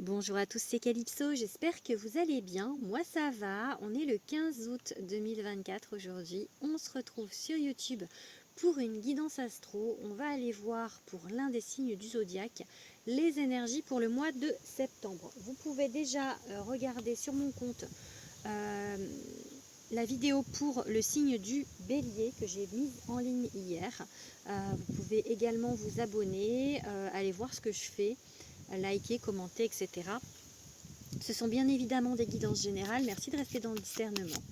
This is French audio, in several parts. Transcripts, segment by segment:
Bonjour à tous, c'est Calypso, j'espère que vous allez bien. Moi ça va, on est le 15 août 2024 aujourd'hui. On se retrouve sur YouTube pour une guidance astro. On va aller voir pour l'un des signes du zodiaque les énergies pour le mois de septembre. Vous pouvez déjà regarder sur mon compte la vidéo pour le signe du bélier que j'ai mise en ligne hier. Vous pouvez également vous abonner, aller voir ce que je fais, liker, commenter, etc. Ce sont bien évidemment des guidances générales. Merci de rester dans le discernement.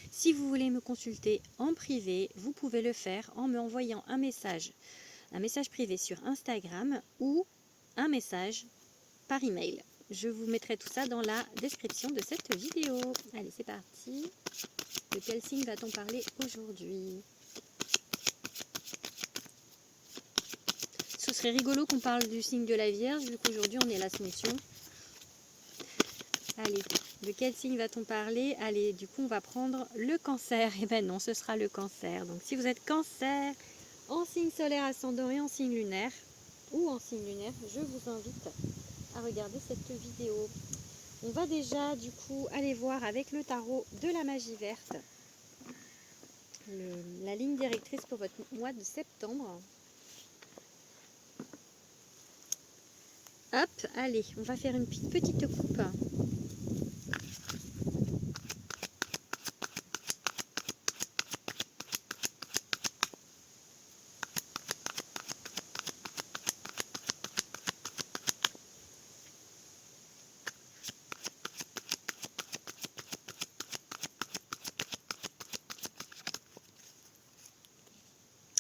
Si vous voulez me consulter en privé, vous pouvez le faire en me envoyant un message privé sur Instagram ou un message par email. Je vous mettrai tout ça dans la description de cette vidéo. Allez, c'est parti. De quel signe va-t-on parler aujourd'hui? Ce serait rigolo qu'on parle du signe de la Vierge, vu qu'aujourd'hui on est l'Ascension. Allez, de quel signe va-t-on parler? Allez, du coup on va prendre le Cancer. Eh ben non, ce sera le Cancer. Donc si vous êtes Cancer, en signe solaire ascendant et en signe lunaire, ou en signe lunaire, je vous invite à regarder cette vidéo. On va déjà du coup aller voir avec le tarot de la magie verte la ligne directrice pour votre mois de septembre. Hop, allez, on va faire une petite coupe.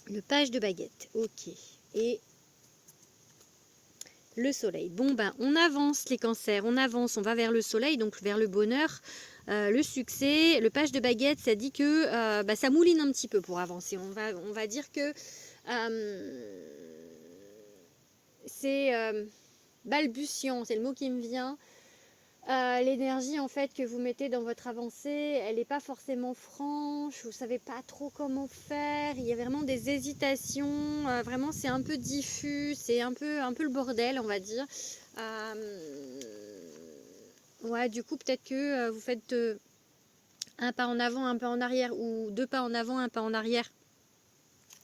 Le page de baguette, ok. Et le soleil. Bon, ben, on avance les cancers, on avance, on va vers le soleil, donc vers le bonheur, le succès. Le page de baguette, ça dit que ça mouline un petit peu pour avancer. On va dire que c'est balbutiant, c'est le mot qui me vient. L'énergie en fait que vous mettez dans votre avancée, elle n'est pas forcément franche, vous ne savez pas trop comment faire, il y a vraiment des hésitations, vraiment c'est un peu diffus, c'est un peu le bordel on va dire. Ouais, du coup peut-être que vous faites un pas en avant, un pas en arrière, ou deux pas en avant, un pas en arrière.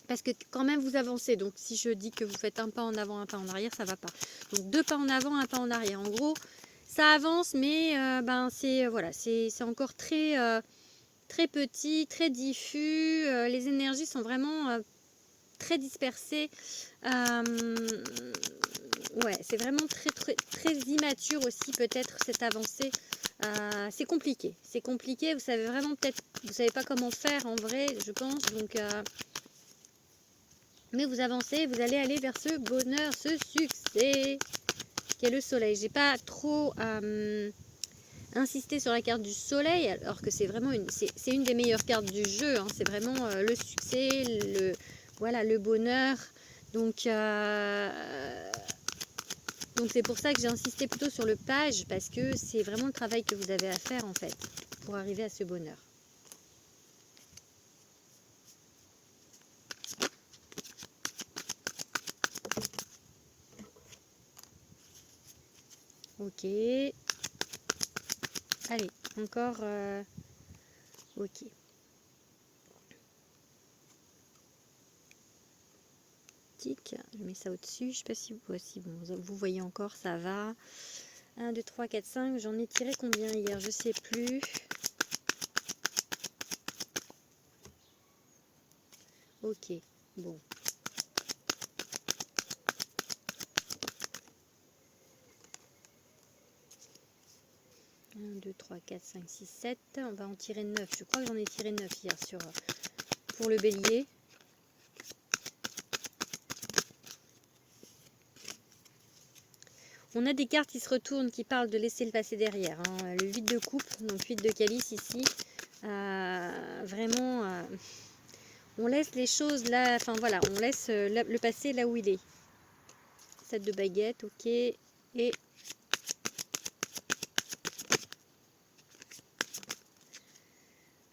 Parce que quand même vous avancez, donc si je dis que vous faites un pas en avant, un pas en arrière, ça ne va pas. Donc deux pas en avant, un pas en arrière. En gros, ça avance, mais voilà, c'est encore très, très petit, très diffus. Les énergies sont vraiment très dispersées. Ouais, c'est vraiment très immature aussi peut-être cette avancée. C'est compliqué. Vous savez vraiment vous savez pas comment faire en vrai, je pense. Donc mais vous avancez, vous allez aller vers ce bonheur, ce succès qui est le soleil. J'ai pas trop insisté sur la carte du soleil, alors que c'est vraiment c'est une des meilleures cartes du jeu. Hein. C'est vraiment le succès, voilà, le bonheur. Donc c'est pour ça que j'ai insisté plutôt sur le page, parce que c'est vraiment le travail que vous avez à faire en fait pour arriver à ce bonheur. Ok. Allez, encore. Ok. Je mets ça au-dessus. Je ne sais pas si vous voyez encore, ça va. 1, 2, 3, 4, 5. J'en ai tiré combien hier? Je ne sais plus. Ok, bon. 1, 2, 3, 4, 5, 6, 7. On va en tirer 9. Je crois que j'en ai tiré 9 hier pour le bélier. On a des cartes qui se retournent, qui parlent de laisser le passé derrière. Hein. Le 8 de coupe, donc 8 de calice ici. Vraiment, on laisse les choses là, enfin voilà, on laisse le passé là où il est. 7 de baguette, ok. Et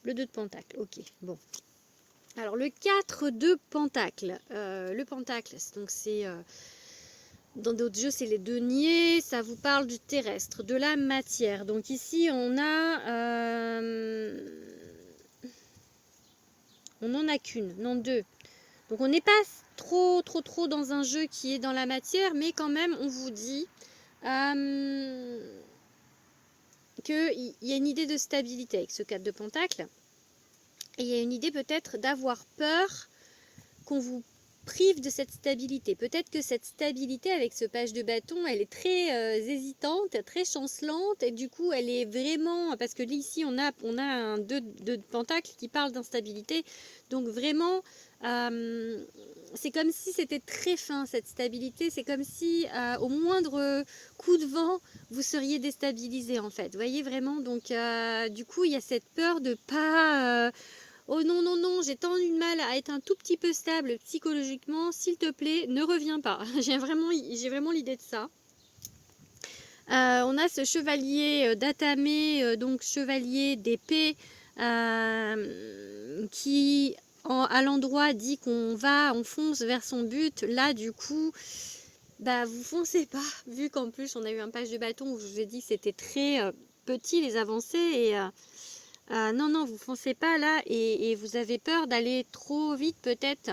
le 2 de pentacle, ok, bon. Alors le 4 de pentacle, le pentacle, donc c'est Dans d'autres jeux, c'est les deniers, ça vous parle du terrestre, de la matière. Donc ici, on n'en a qu'une, non deux. Donc on n'est pas trop dans un jeu qui est dans la matière, mais quand même, on vous dit qu'il y a une idée de stabilité avec ce 4 de pentacle. Et il y a une idée peut-être d'avoir peur qu'on vous prive de cette stabilité. Peut-être que cette stabilité avec ce page de bâton, elle est très hésitante, très chancelante, et du coup elle est vraiment, parce que ici on a un 2 de pentacle qui parle d'instabilité, donc vraiment c'est comme si c'était très fin cette stabilité, c'est comme si au moindre coup de vent vous seriez déstabilisé en fait, vous voyez vraiment, donc du coup il y a cette peur de pas oh non, non, non, j'ai tant eu de mal à être un tout petit peu stable psychologiquement, s'il te plaît, ne reviens pas. J'ai vraiment l'idée de ça. On a ce chevalier d'Atamé, donc chevalier d'épée, qui à l'endroit dit on fonce vers son but. Là, du coup, bah vous foncez pas, vu qu'en plus on a eu un page de bâton où je vous ai dit que c'était très petit les avancées et non, non, vous foncez pas là et vous avez peur d'aller trop vite peut-être.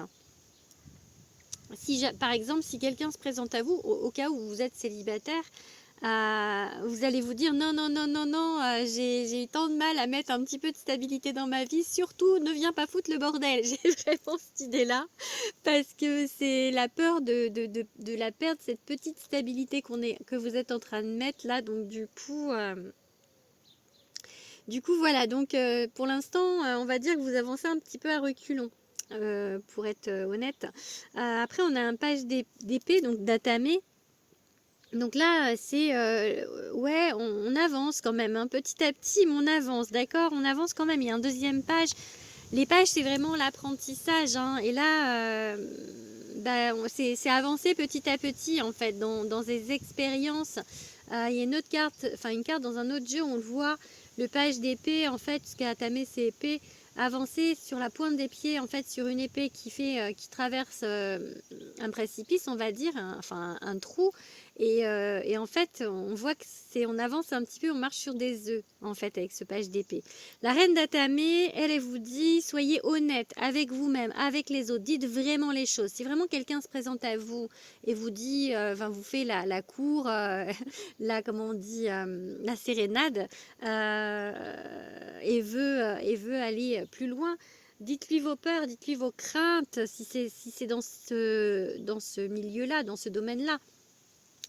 Si, par exemple, si quelqu'un se présente à vous, au cas où vous êtes célibataire, vous allez vous dire non, non, non, non, non, j'ai eu tant de mal à mettre un petit peu de stabilité dans ma vie, surtout ne viens pas foutre le bordel. J'ai vraiment cette idée-là, parce que c'est la peur de la perdre, cette petite stabilité que vous êtes en train de mettre là, donc du coup, voilà, donc pour l'instant, on va dire que vous avancez un petit peu à reculons, pour être honnête. Après, on a un page d'épée, donc d'Atamé. Donc là, c'est, ouais, on avance quand même, hein, petit à petit, mais on avance, d'accord? On avance quand même, il y a un deuxième page. Les pages, c'est vraiment l'apprentissage, hein, et là, bah, c'est avancer petit à petit, en fait, dans des expériences. Il y a une autre carte, enfin une carte dans un autre jeu, on le voit, le page d'épée, en fait, ce qu'a tamé, c'est épée, avancer sur la pointe des pieds, en fait, sur une épée qui traverse un précipice, on va dire, enfin un trou, et en fait, on voit que on avance un petit peu, on marche sur des œufs, en fait, avec ce page d'épée. La reine d'Atamé, elle vous dit, soyez honnête avec vous-même, avec les autres, dites vraiment les choses. Si vraiment quelqu'un se présente à vous et vous dit, enfin vous fait la cour, comment on dit, la sérénade, et veut aller plus loin, dites-lui vos peurs, dites-lui vos craintes, si c'est dans ce milieu-là, dans ce domaine-là.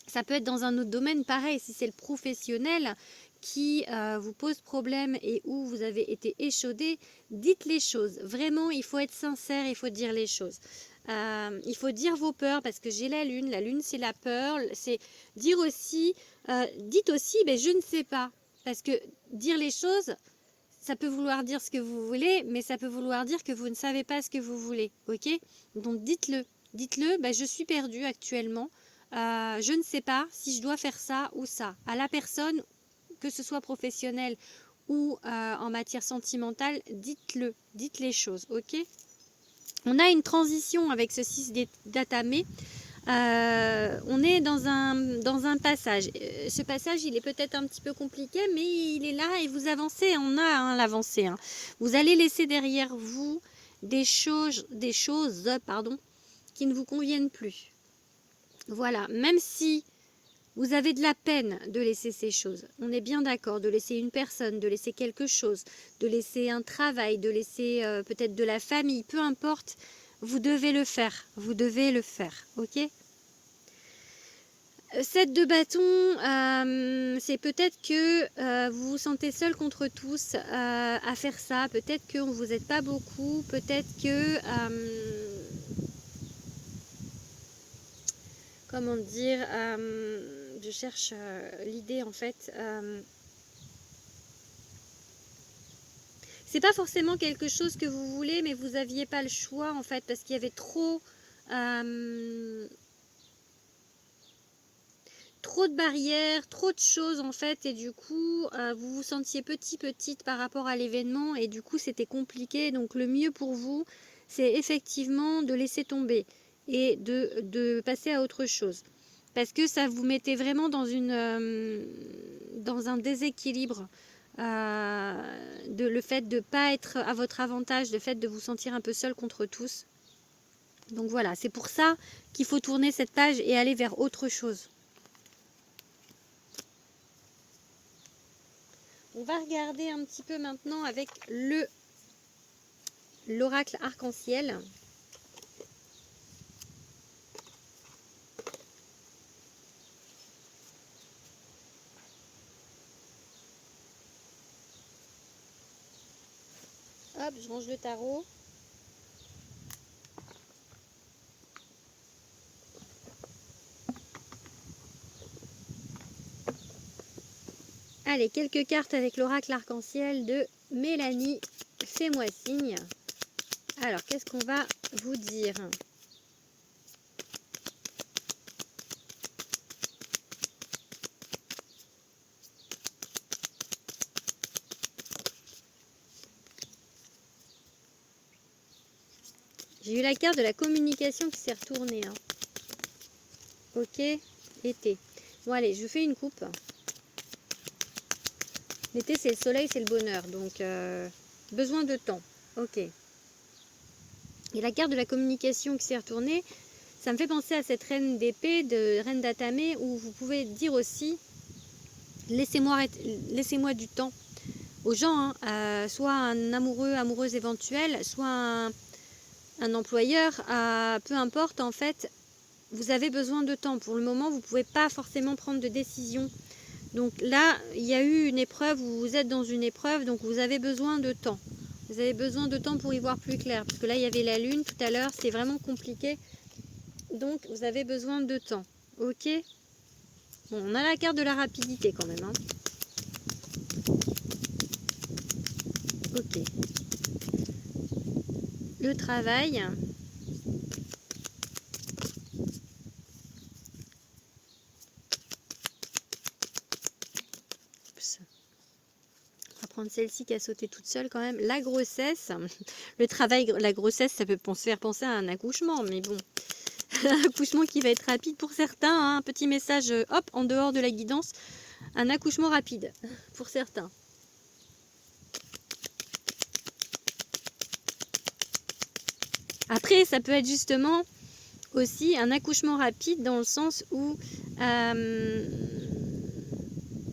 Ça peut être dans un autre domaine, pareil, si c'est le professionnel qui vous pose problème et où vous avez été échaudé, dites les choses. Vraiment, il faut être sincère, il faut dire les choses. Il faut dire vos peurs parce que j'ai la lune c'est la peur, c'est dire aussi, dites aussi, ben, je ne sais pas. Parce que dire les choses, ça peut vouloir dire ce que vous voulez, mais ça peut vouloir dire que vous ne savez pas ce que vous voulez, ok? Donc dites-le, dites-le, ben, je suis perdue actuellement. Je ne sais pas si je dois faire ça ou ça. À la personne, que ce soit professionnel ou en matière sentimentale, dites-le, dites les choses, ok? On a une transition avec ce 6 d'Atamé. On est dans un passage. Ce passage, il est peut-être un petit peu compliqué, mais il est là et vous avancez. On a l'avancée. Hein. Vous allez laisser derrière vous des choses qui ne vous conviennent plus. Voilà, même si vous avez de la peine de laisser ces choses, on est bien d'accord, de laisser une personne, de laisser quelque chose, de laisser un travail, de laisser peut-être de la famille, peu importe, vous devez le faire, ok? 7 de bâton, c'est peut-être que vous vous sentez seul contre tous à faire ça, peut-être qu'on ne vous aide pas beaucoup, peut-être que... comment dire, je cherche l'idée en fait. C'est pas forcément quelque chose que vous voulez, mais vous n'aviez pas le choix en fait, parce qu'il y avait trop de barrières, trop de choses en fait, et du coup vous vous sentiez petite par rapport à l'événement, et du coup c'était compliqué. Donc le mieux pour vous, c'est effectivement de laisser tomber et de passer à autre chose. parce que ça vous mettait vraiment dans un déséquilibre. Le fait de ne pas être à votre avantage, le fait de vous sentir un peu seul contre tous. Donc voilà, c'est pour ça qu'il faut tourner cette page et aller vers autre chose. On va regarder un petit peu maintenant avec l'oracle arc-en-ciel. Hop, je range le tarot. Allez, quelques cartes avec l'oracle arc-en-ciel de Mélanie. Fais-moi signe. Alors, qu'est-ce qu'on va vous dire? J'ai eu la carte de la communication qui s'est retournée. Hein. Ok, été. Bon, allez, je fais une coupe. L'été, c'est le soleil, c'est le bonheur. Donc, besoin de temps. Ok. Et la carte de la communication qui s'est retournée, ça me fait penser à cette reine d'épée, de reine d'Atame, où vous pouvez dire aussi, laissez-moi du temps aux gens, hein, soit un amoureux, amoureuse éventuelle, soit un employeur, peu importe, en fait, vous avez besoin de temps. Pour le moment, vous ne pouvez pas forcément prendre de décision. Donc là, il y a eu une épreuve, vous êtes dans une épreuve, donc vous avez besoin de temps. Vous avez besoin de temps pour y voir plus clair. Parce que là, il y avait la lune tout à l'heure, c'est vraiment compliqué. Donc, vous avez besoin de temps. Ok? Bon, on a la carte de la rapidité quand même. Hein. Ok. Le travail. On va prendre celle-ci qui a sauté toute seule quand même. La grossesse. Le travail, la grossesse, ça peut faire penser à un accouchement, mais bon. Un accouchement qui va être rapide pour certains. Hein. Un petit message, hop, en dehors de la guidance. Un accouchement rapide pour certains. Après, ça peut être justement aussi un accouchement rapide dans le sens où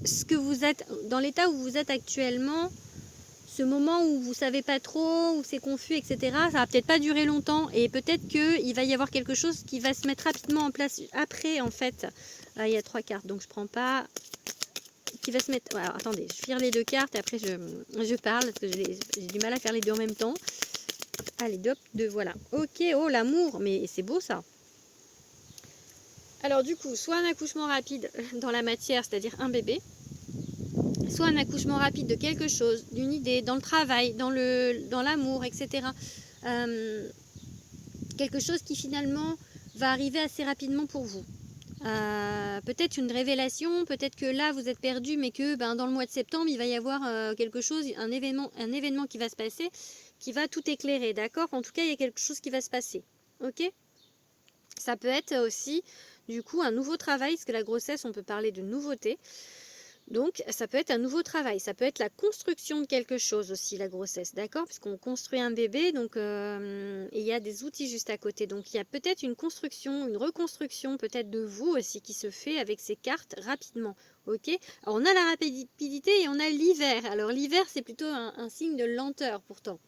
ce que vous êtes, dans l'état où vous êtes actuellement, ce moment où vous ne savez pas trop, où c'est confus, etc., ça va peut-être pas durer longtemps et peut-être qu'il va y avoir quelque chose qui va se mettre rapidement en place après, en fait. Là, il y a 3 cartes, donc je prends pas... Qui va se mettre... Alors, attendez, je vire les 2 cartes et après je parle parce que j'ai du mal à faire les 2 en même temps. Allez, hop, 2, voilà. Ok, oh, l'amour, mais c'est beau ça. Alors du coup, soit un accouchement rapide dans la matière, c'est-à-dire un bébé, soit un accouchement rapide de quelque chose, d'une idée, dans le travail, dans l'amour, etc. Quelque chose qui finalement va arriver assez rapidement pour vous. Peut-être une révélation, peut-être que là vous êtes perdu, mais que dans le mois de septembre il va y avoir quelque chose, un événement qui va se passer, qui va tout éclairer, d'accord? En tout cas, il y a quelque chose qui va se passer, ok? Ça peut être aussi du coup un nouveau travail, parce que la grossesse, on peut parler de nouveauté. Donc, ça peut être un nouveau travail, ça peut être la construction de quelque chose aussi, la grossesse, d'accord? Puisqu'on construit un bébé, donc et il y a des outils juste à côté. Donc, il y a peut-être une construction, une reconstruction peut-être de vous aussi qui se fait avec ces cartes rapidement, ok? Alors, on a la rapidité et on a l'hiver. Alors, l'hiver, c'est plutôt un signe de lenteur pourtant.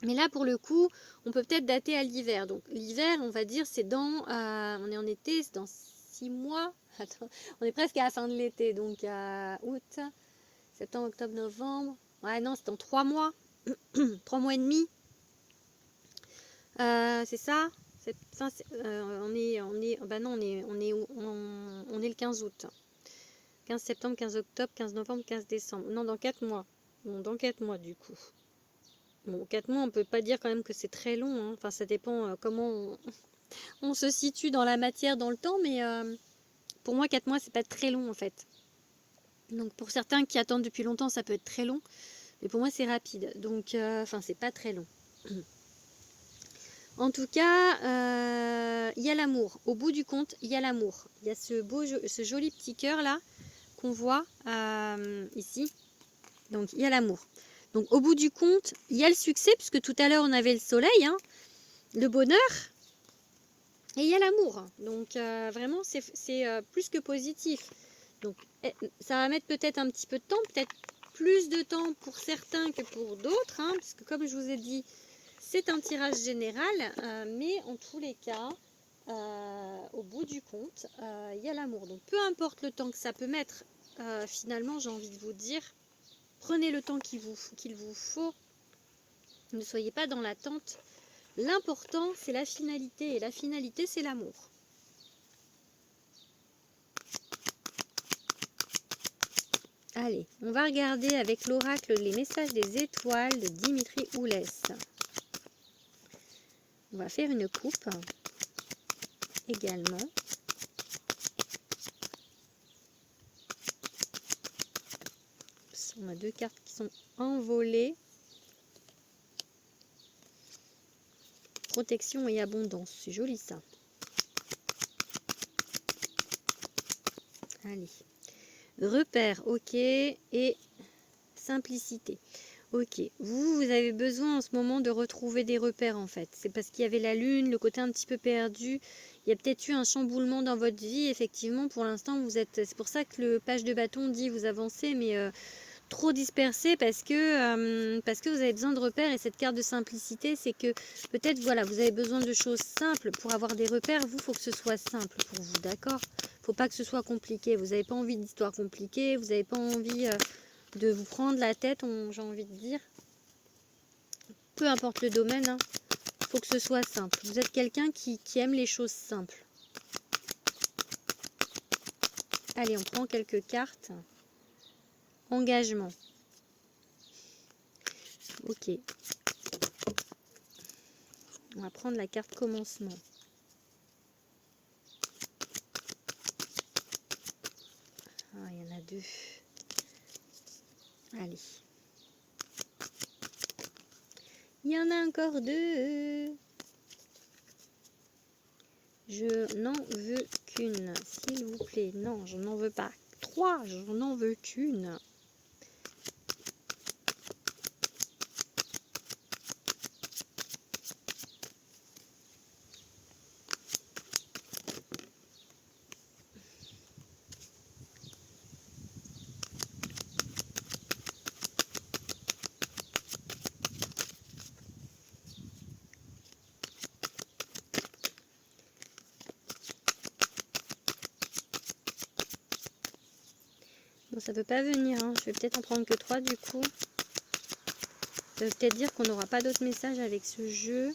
Mais là, pour le coup, on peut peut-être dater à l'hiver. Donc, l'hiver, on va dire, c'est on est en été, c'est dans 6 mois. Attends, on est presque à la fin de l'été. Donc, août, septembre, octobre, novembre. Ouais, non, c'est dans 3 mois. 3 mois et demi. C'est ça. Bah non, on est le 15 août. 15 septembre, 15 octobre, 15 novembre, 15 décembre. Non, dans 4 mois. Bon, dans 4 mois, du coup. Bon, 4 mois, on peut pas dire quand même que c'est très long. Hein. Enfin, ça dépend comment on se situe dans la matière, dans le temps. Mais pour moi, 4 mois, c'est pas très long en fait. Donc, pour certains qui attendent depuis longtemps, ça peut être très long. Mais pour moi, c'est rapide. Donc, enfin, c'est pas très long. En tout cas, il y a l'amour. Au bout du compte, il y a l'amour. Il y a ce joli petit cœur là qu'on voit ici. Donc, il y a l'amour. Donc, au bout du compte, il y a le succès, puisque tout à l'heure, on avait le soleil, hein, le bonheur, et il y a l'amour. Donc, vraiment, c'est plus que positif. Donc, ça va mettre peut-être un petit peu de temps, peut-être plus de temps pour certains que pour d'autres, hein, parce que comme je vous ai dit, c'est un tirage général, mais en tous les cas, au bout du compte, il y a l'amour. Donc, peu importe le temps que ça peut mettre, finalement, j'ai envie de vous dire, prenez le temps qu'il vous faut. Ne soyez pas dans l'attente. L'important, c'est la finalité. Et la finalité, c'est l'amour. Allez, on va regarder avec l'oracle les messages des étoiles de Dimitri Oulès. On va faire une coupe également. On a deux cartes qui sont envolées. Protection et abondance, c'est joli ça. Allez. Repère, ok. Et simplicité. Ok. Vous avez besoin en ce moment de retrouver des repères en fait. C'est parce qu'il y avait la lune, le côté un petit peu perdu. Il y a peut-être eu un chamboulement dans votre vie. Effectivement, pour l'instant, vous êtes... C'est pour ça que le page de bâton dit vous avancez, mais... trop dispersé parce que vous avez besoin de repères. Et cette carte de simplicité, c'est que peut-être voilà, vous avez besoin de choses simples pour avoir des repères. Vous, faut que ce soit simple pour vous, d'accord? Faut pas que ce soit compliqué. Vous n'avez pas envie d'histoires compliquées, vous n'avez pas envie de vous prendre la tête, j'ai envie de dire. Peu importe le domaine, hein, faut que ce soit simple. Vous êtes quelqu'un qui aime les choses simples. Allez, on prend quelques cartes. Engagement. Ok. On va prendre la carte commencement. Ah, il y en a deux. Allez. Il y en a encore deux. Je n'en veux qu'une, s'il vous plaît. Non, je n'en veux pas. 3, je n'en veux qu'une. Bon, ça peut pas venir, hein. Je vais peut-être en prendre que 3 du coup. Ça veut peut-être dire qu'on n'aura pas d'autres messages avec ce jeu.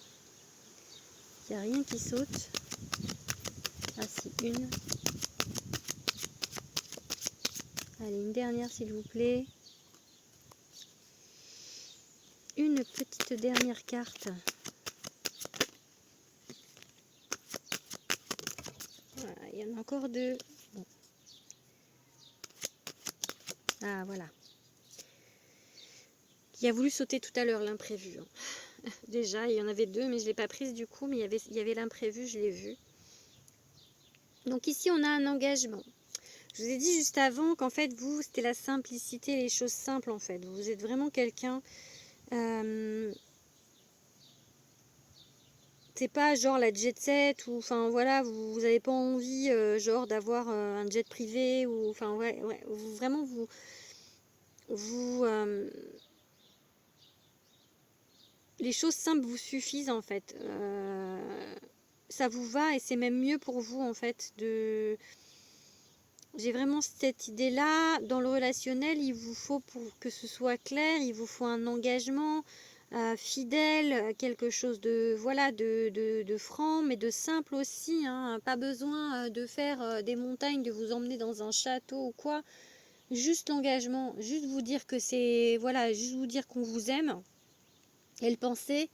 Il n'y a rien qui saute. Ah si, une. Allez, une dernière s'il vous plaît. Une petite dernière carte. Voilà, il y en a encore deux. Bon. Ah voilà. Qui a voulu sauter tout à l'heure, l'imprévu. Hein. Déjà, il y en avait deux, mais je ne l'ai pas prise du coup, mais il y avait l'imprévu, je l'ai vu. Donc ici, on a un engagement. Je vous ai dit juste avant qu'en fait, vous, c'était la simplicité, les choses simples en fait. Vous êtes vraiment quelqu'un... c'est pas genre la jet set ou enfin voilà, vous n'avez pas envie genre d'avoir un jet privé ou enfin ouais, vous, vraiment vous les choses simples vous suffisent en fait. Ça vous va et c'est même mieux pour vous en fait de... J'ai vraiment cette idée-là. Dans le relationnel, il vous faut, pour que ce soit clair, il vous faut un engagement fidèle, quelque chose de, voilà, de franc, mais de simple aussi. Hein. Pas besoin de faire des montagnes, de vous emmener dans un château ou quoi. Juste l'engagement, juste vous dire que c'est... Voilà, juste vous dire qu'on vous aime. Et le penser,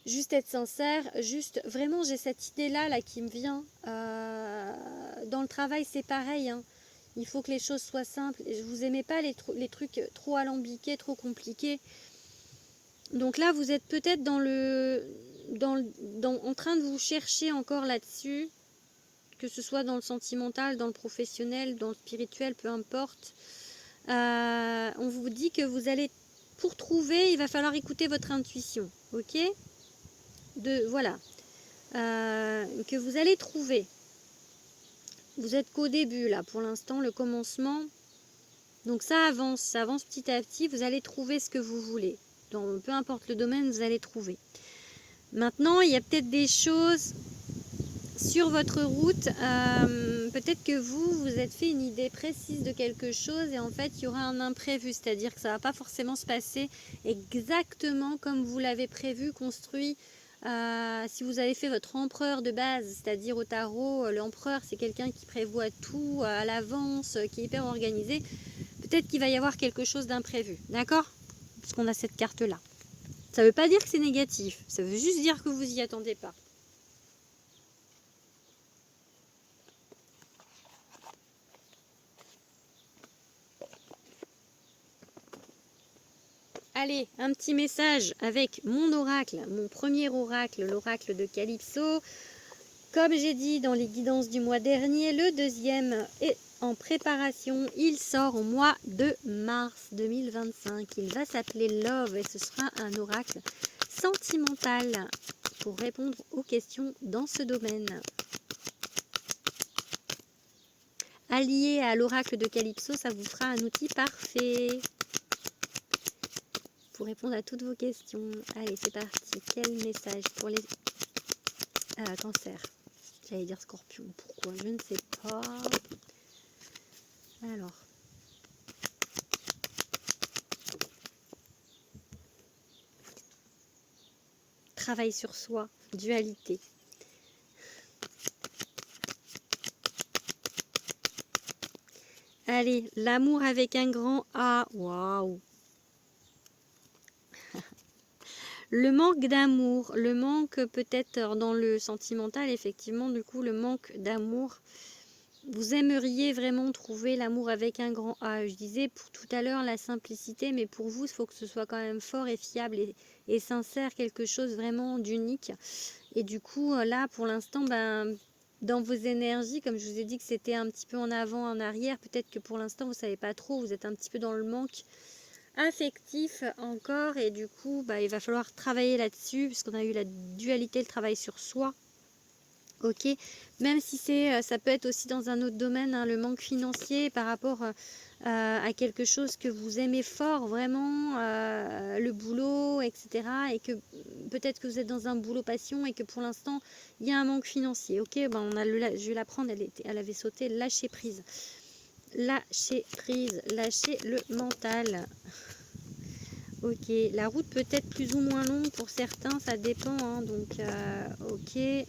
juste être sincère, juste... Vraiment, j'ai cette idée-là là, qui me vient. Dans le travail, c'est pareil, hein. Il faut que les choses soient simples. Vous n'aimez pas les trucs trop alambiqués, trop compliqués. Donc là, vous êtes peut-être en train de vous chercher encore là-dessus, que ce soit dans le sentimental, dans le professionnel, dans le spirituel, peu importe. On vous dit que vous allez, pour trouver, il va falloir écouter votre intuition, ok? Voilà, que vous allez trouver. Vous êtes qu'au début là, pour l'instant, le commencement. Donc ça avance petit à petit. Vous allez trouver ce que vous voulez. Donc, peu importe le domaine, vous allez trouver. Maintenant, il y a peut-être des choses sur votre route. Peut-être que vous êtes fait une idée précise de quelque chose et en fait, il y aura un imprévu. C'est-à-dire que ça ne va pas forcément se passer exactement comme vous l'avez prévu, construit. Si vous avez fait votre empereur de base, c'est-à-dire au tarot, l'empereur c'est quelqu'un qui prévoit tout à l'avance, qui est hyper organisé. Peut-être qu'il va y avoir quelque chose d'imprévu, d'accord? Parce qu'on a cette carte-là. Ça ne veut pas dire que c'est négatif, ça veut juste dire que vous n'y attendez pas. Allez, un petit message avec mon oracle, mon premier oracle, l'oracle de Calypso. Comme j'ai dit dans les guidances du mois dernier, le deuxième est en préparation. Il sort au mois de mars 2025. Il va s'appeler Love et ce sera un oracle sentimental pour répondre aux questions dans ce domaine. Allié à l'oracle de Calypso, ça vous fera un outil parfait pour répondre à toutes vos questions. Allez, c'est parti. Quel message pour les cancers? J'allais dire scorpion. Pourquoi? Je ne sais pas. Alors. Travail sur soi. Dualité. Allez, l'amour avec un grand A. Waouh! Le manque d'amour, le manque peut-être dans le sentimental, effectivement, du coup, le manque d'amour. Vous aimeriez vraiment trouver l'amour avec un grand A. Je disais pour tout à l'heure la simplicité, mais pour vous, il faut que ce soit quand même fort et fiable et sincère, quelque chose vraiment d'unique. Et du coup, là, pour l'instant, dans vos énergies, comme je vous ai dit que c'était un petit peu en avant, en arrière, peut-être que pour l'instant, vous ne savez pas trop, vous êtes un petit peu dans le manque affectif encore et du coup il va falloir travailler là-dessus puisqu'on a eu la dualité, le travail sur soi, ok, même si ça peut être aussi dans un autre domaine, hein, le manque financier par rapport à quelque chose que vous aimez fort vraiment, le boulot, etc., et que peut-être que vous êtes dans un boulot passion et que pour l'instant il y a un manque financier, ok, je vais la prendre, elle avait sauté, lâcher prise. Lâcher prise, lâcher le mental. Ok, la route peut être plus ou moins longue pour certains, ça dépend, hein, donc ok. Il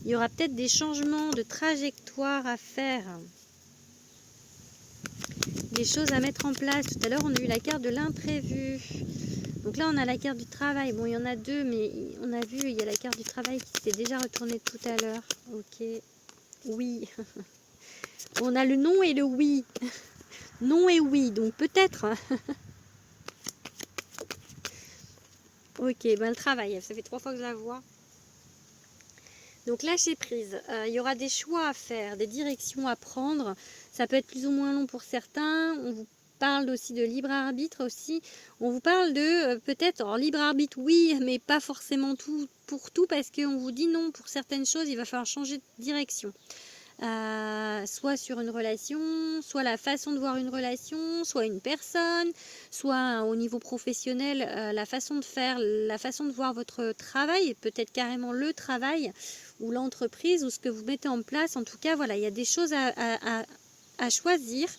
y aura peut-être des changements de trajectoire à faire. Des choses à mettre en place. Tout à l'heure, on a eu la carte de l'imprévu. Donc là, on a la carte du travail. Bon, il y en a deux, mais on a vu, il y a la carte du travail qui s'est déjà retournée tout à l'heure. Ok, oui. On a le non et le oui. Non et oui, donc peut-être. Ok, le travail, ça fait 3 fois que je la vois. Donc lâcher prise, il y aura des choix à faire, des directions à prendre. Ça peut être plus ou moins long pour certains. On vous parle aussi de libre arbitre aussi. On vous parle de peut-être, alors libre arbitre oui, mais pas forcément tout pour tout parce qu'on vous dit non, pour certaines choses, il va falloir changer de direction. Soit sur une relation, soit la façon de voir une relation, soit une personne, soit au niveau professionnel, la façon de faire, la façon de voir votre travail, peut-être carrément le travail ou l'entreprise ou ce que vous mettez en place. En tout cas, voilà, il y a des choses à choisir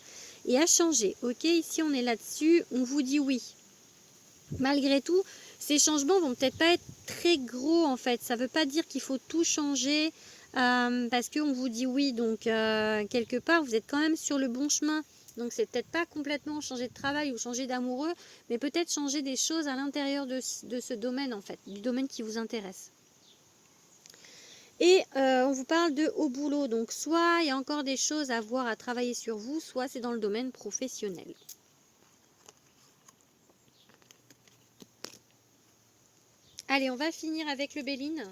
et à changer. Ok, ici on est là-dessus, on vous dit oui. Malgré tout, ces changements vont peut-être pas être très gros en fait. Ça ne veut pas dire qu'il faut tout changer. Parce qu'on vous dit oui, donc quelque part vous êtes quand même sur le bon chemin, donc c'est peut-être pas complètement changer de travail ou changer d'amoureux, mais peut-être changer des choses à l'intérieur de ce domaine en fait, du domaine qui vous intéresse. Et on vous parle de au boulot, donc soit il y a encore des choses à voir, à travailler sur vous, soit c'est dans le domaine professionnel. Allez, on va finir avec le Béline.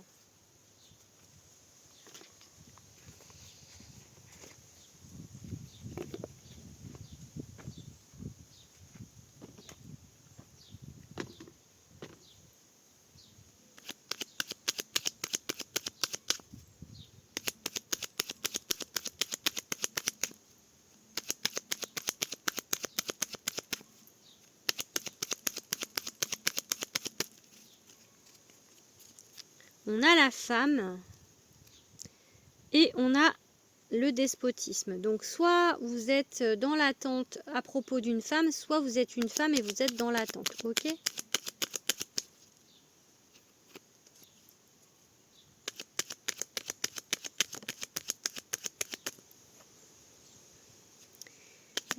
On a la femme et on a le despotisme. Donc soit vous êtes dans l'attente à propos d'une femme, soit vous êtes une femme et vous êtes dans l'attente. Ok?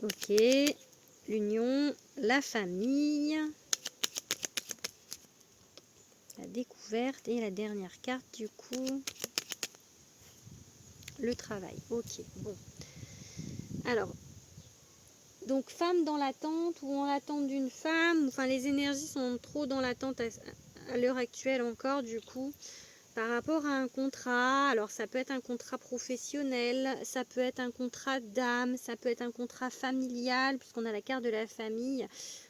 Ok. L'union, la famille, la découverte et la dernière carte du coup, le travail. Ok, bon. Alors, donc femme dans l'attente ou en l'attente d'une femme, enfin les énergies sont trop dans l'attente à l'heure actuelle encore du coup. Par rapport à un contrat, alors ça peut être un contrat professionnel, ça peut être un contrat d'âme, ça peut être un contrat familial, puisqu'on a la carte de la famille.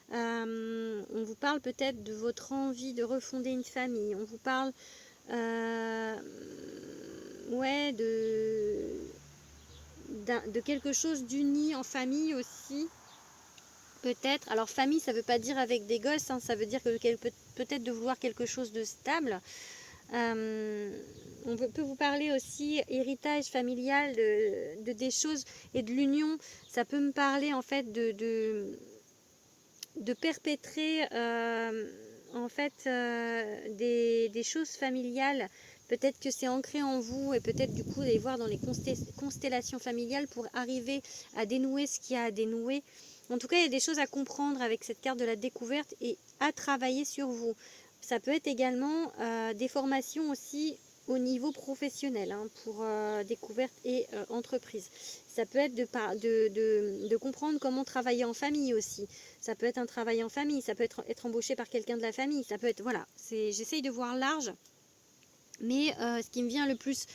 On vous parle peut-être de votre envie de refonder une famille. On vous parle ouais, de quelque chose d'uni en famille aussi. Peut-être. Alors famille, ça ne veut pas dire avec des gosses, hein, ça veut dire que peut-être de vouloir quelque chose de stable. On peut vous parler aussi héritage familial de des choses et de l'union. Ça peut me parler en fait de perpétrer en fait des choses familiales. Peut-être que c'est ancré en vous et peut-être du coup d'aller voir dans les constellations familiales pour arriver à dénouer ce qu'il y a à dénouer. En tout cas, il y a des choses à comprendre avec cette carte de la découverte et à travailler sur vous. Ça peut être également des formations aussi au niveau professionnel hein, pour découverte et entreprise. Ça peut être de comprendre comment travailler en famille aussi. Ça peut être un travail en famille, ça peut être embauché par quelqu'un de la famille, ça peut être, voilà, j'essaye de voir large, mais ce qui me vient le plus,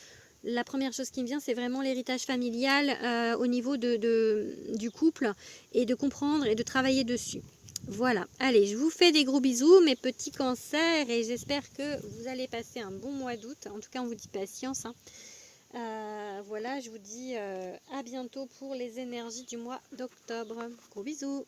la première chose qui me vient, c'est vraiment l'héritage familial au niveau du couple et de comprendre et de travailler dessus. Voilà, allez, je vous fais des gros bisous, mes petits cancers, et j'espère que vous allez passer un bon mois d'août. En tout cas, on vous dit patience. Hein. Voilà, je vous dis à bientôt pour les énergies du mois d'octobre. Gros bisous.